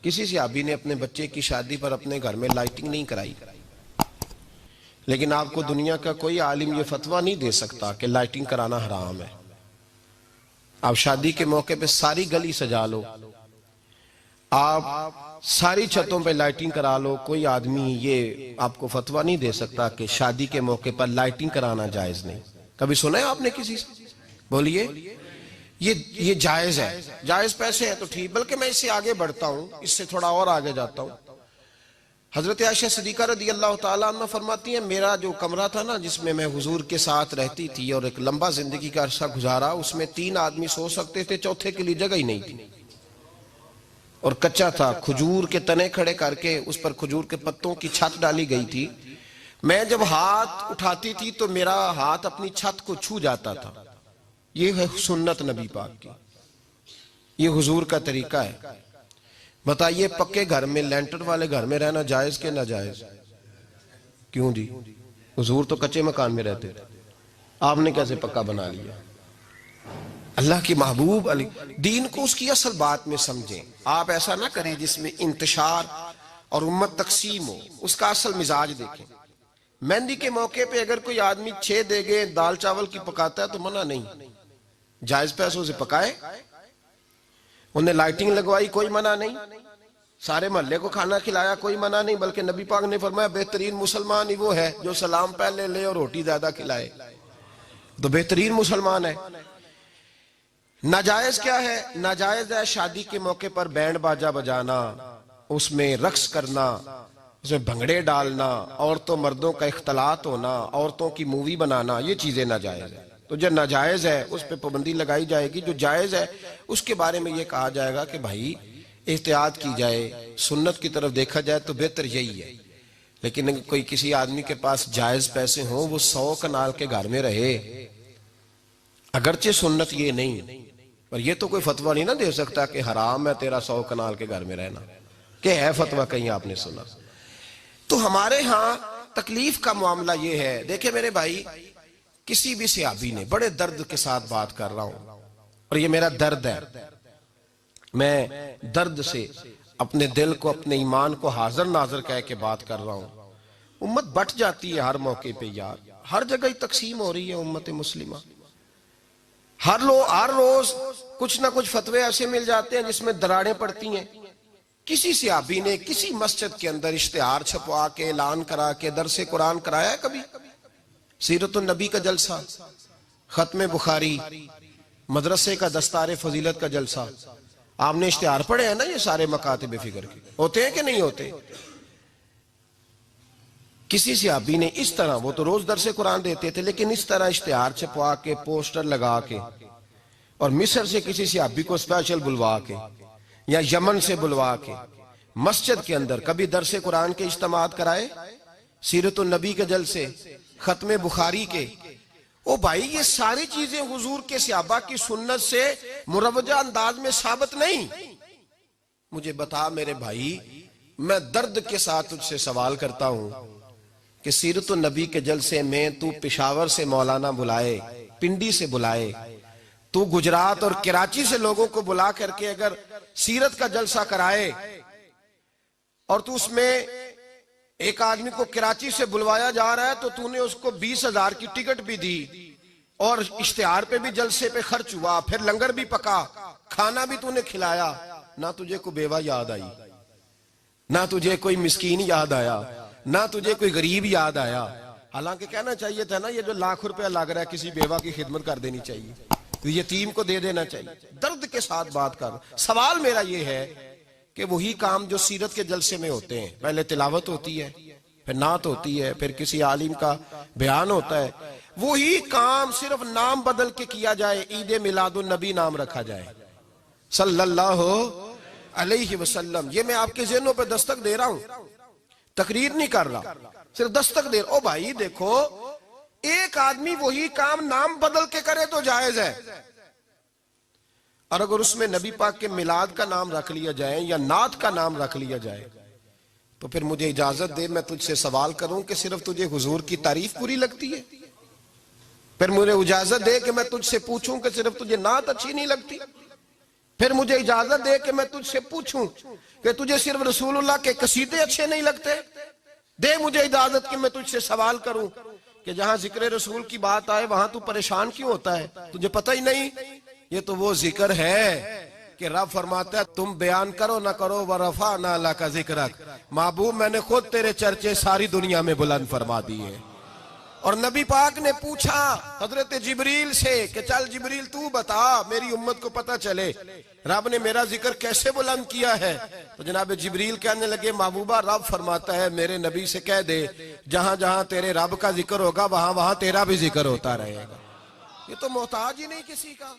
किसी सहाबी ने अपने बच्चे की शादी पर अपने घर में लाइटिंग नहीं कराई, लेकिन आपको दुनिया का कोई आलिम ये फतवा नहीं दे सकता कि लाइटिंग कराना हराम है। आप शादी के मौके पे सारी गली सजा लो, आप सारी छतों पे लाइटिंग करा लो, कोई आदमी ये आपको फतवा नहीं दे सकता कि शादी के मौके पर लाइटिंग कराना जायज नहीं। कभी सुना है आपने किसी से? बोलिए। ये जायज है, जायज पैसे हैं तो ठीक। बल्कि मैं इससे आगे बढ़ता हूं, इससे थोड़ा और आगे जाता हूं। हजरत आयशा सिद्दीका रज़ी अल्लाह तआला अन्हा फरमाती हैं, मेरा जो कमरा था ना जिसमें मैं हुजूर के साथ रहती थी और एक लंबा जिंदगी का अरसा गुजारा, उसमें 3 आदमी सो सकते थे, चौथे के लिए जगह ही नहीं थी और कच्चा था। खजूर के तने खड़े करके उस पर खजूर के पत्तों की छत डाली गई थी। मैं जब हाथ उठाती थी तो मेरा हाथ अपनी छत को छू जाता था। ये है सुन्नत नबी पाक की, ये हुजूर का तरीका है। बताइए पक्के घर में, लेंटर वाले घर में रहना जायज के ना जायज? क्यों जी? हुजूर तो कच्चे मकान में रहते थे, आपने कैसे पक्का बना लिया? अल्लाह की महबूब अली दीन को उसकी असल बात में समझें। आप ऐसा ना करें जिसमें इंतशार और उम्मत तकसीम हो, उसका असल मिजाज देखें। मेहंदी के मौके पे अगर कोई आदमी 6 देगे दाल चावल की पकाता है तो मना नहीं, जायज पैसों से पकाए। उन्हें लाइटिंग लगवाई, कोई मना नहीं। सारे मोहल्ले को खाना खिलाया, कोई मना नहीं। बल्कि नबी पाक ने फरमाया बेहतरीन मुसलमान ही वो है जो सलाम पहले ले और रोटी ज्यादा खिलाए, तो बेहतरीन मुसलमान है। नाजायज क्या है? नाजायज है शादी के मौके पर बैंड बाजा बजाना, उसमें रक्स करना, उसमें भंगड़े डालना, औरतों मर्दों का इख्तलात होना, औरतों की मूवी बनाना, ये चीजें नाजायज है। तो जो नाजायज है उस पर पाबंदी लगाई जाएगी, जो जायज है उसके बारे में ये कहा जाएगा कि भाई एहतियात की जाए, सुन्नत की तरफ देखा जाए तो बेहतर यही है। लेकिन अगर कोई किसी आदमी के पास जायज पैसे हों, वो 100 कनाल के घर में रहे, अगरचे सुन्नत ये नहीं, पर ये तो कोई फतवा नहीं ना दे सकता कि हराम है तेरा 100 कनाल के घर में रहना। क्या है फतवा कहीं आपने सुना? तो हमारे यहाँ तकलीफ का मामला ये है। देखे मेरे भाई, किसी भी सहाबी ने, बड़े दर्द के साथ बात कर रहा हूं और ये मेरा दर्द है, मैं दर्द से अपने दिल को, अपने ईमान को हाजिर नाजिर कह के बात कर रहा हूं। उम्मत बट जाती है हर मौके पे यार, हर जगह ही तकसीम हो रही है उम्मत मुस्लिमा। हर रोज कुछ ना कुछ फतवे ऐसे मिल जाते हैं जिसमें दरारें पड़ती हैं। किसी सहाबी ने किसी मस्जिद के अंदर इश्तिहार छपवा के ऐलान करा के दरसे कुरान कराया है कभी? सीरतुन नबी का जलसा, खत्म बुखारी, मदरसे का दस्तार फजीलत का जलसा, आपने इश्तिहार पढ़े हैं ना? ये सारे मकातिब फिक्र के होते हैं कि नहीं होते? किसी सहाबी ने इस तरह, वो तो रोज दरसे कुरान देते थे, लेकिन इस तरह इश्तिहार छपवा के, पोस्टर लगा के, और मिस्र से किसी सहाबी को स्पेशल बुलवा के या यमन से बुलवा के मस्जिद के अंदर कभी दरसे कुरान के इज्तिमात कराए, सीरतुन नबी के जलसे, खत्म बुखारी के? ओ भाई, ये सारी चीजें हुजूर के सहाबा की सुन्नत से मुरवजा अंदाज में साबित नहीं। मुझे बता मेरे भाई, मैं दर्द के साथ तुझसे सवाल करता हूं कि सीरतुन नबी के जलसे में तू पेशावर से मौलाना बुलाए, पिंडी से बुलाए, तू गुजरात और कराची से लोगों को बुला करके अगर सीरत का जलसा कराए और तू उसमें एक आदमी को कराची से बुलवाया जा रहा है तो तूने उसको 20,000 की टिकट भी दी और इश्तिहार पे भी जलसे पे खर्च हुआ, फिर लंगर भी पका, खाना भी तूने खिलाया, ना तुझे कोई बेवा याद आई, ना तुझे कोई मिस्कीन याद आया, ना तुझे कोई गरीब याद आया। हालांकि कहना चाहिए था ना, ये जो लाख रुपया लग रहा है किसी बेवा की खिदमत कर देनी चाहिए, यतीम को दे देना चाहिए। दर्द के साथ बात कर। सवाल मेरा ये है कि वही काम जो सीरत के जलसे में होते हैं, पहले तिलावत होती है, फिर नात होती है, फिर किसी आलिम का बयान होता है, वही काम सिर्फ नाम बदल के किया जाए, ईद मिलादुन नबी नाम रखा जाए सल्लल्लाहु अलैहि वसल्लम। ये मैं आपके ज़हनों पे दस्तक दे रहा हूं, तकरीर नहीं कर रहा, सिर्फ दस्तक दे रहा। ओ भाई देखो, एक आदमी वही काम नाम बदल के करे तो जायज है, और अगर उसमें नबी पाक के मिलाद का नाम रख लिया जाए या नात का नाम रख लिया जाए तो फिर मुझे इजाजत दे, मैं तुझसे सवाल करूं कि सिर्फ तुझे हुजूर की तारीफ बुरी लगती है? फिर मुझे इजाजत दे कि मैं तुझसे पूछूं कि सिर्फ तुझे नात अच्छी नहीं लगती? फिर मुझे इजाजत दे कि मैं तुझसे पूछूं कि तुझे सिर्फ रसूलुल्लाह के कसीदे अच्छे नहीं लगते? दे मुझे इजाजत कि मैं तुझसे सवाल करूं कि जहां जिक्र रसूल की बात आए वहां तू परेशान क्यों होता है? तुझे पता ही नहीं ये तो वो जिक्र है कि रब फरमाता है तुम बयान करो ना करो व रफा ना अल्लाह का जिक्र। महबूब मैंने खुद तेरे चर्चे सारी दुनिया में बुलंद फरमा दिए। और नबी पाक ने पूछा हजरत जिब्रील से कि चल जिब्रील तू बता मेरी उम्मत को पता चले रब ने मेरा जिक्र कैसे बुलंद किया है। तो जनाब जिब्रील कहने लगे महबूबा रब फरमाता है मेरे नबी से कह दे जहां जहां तेरे रब का जिक्र होगा वहां वहां तेरा भी जिक्र होता रहेगा। ये तो मोहताज ही नहीं किसी का।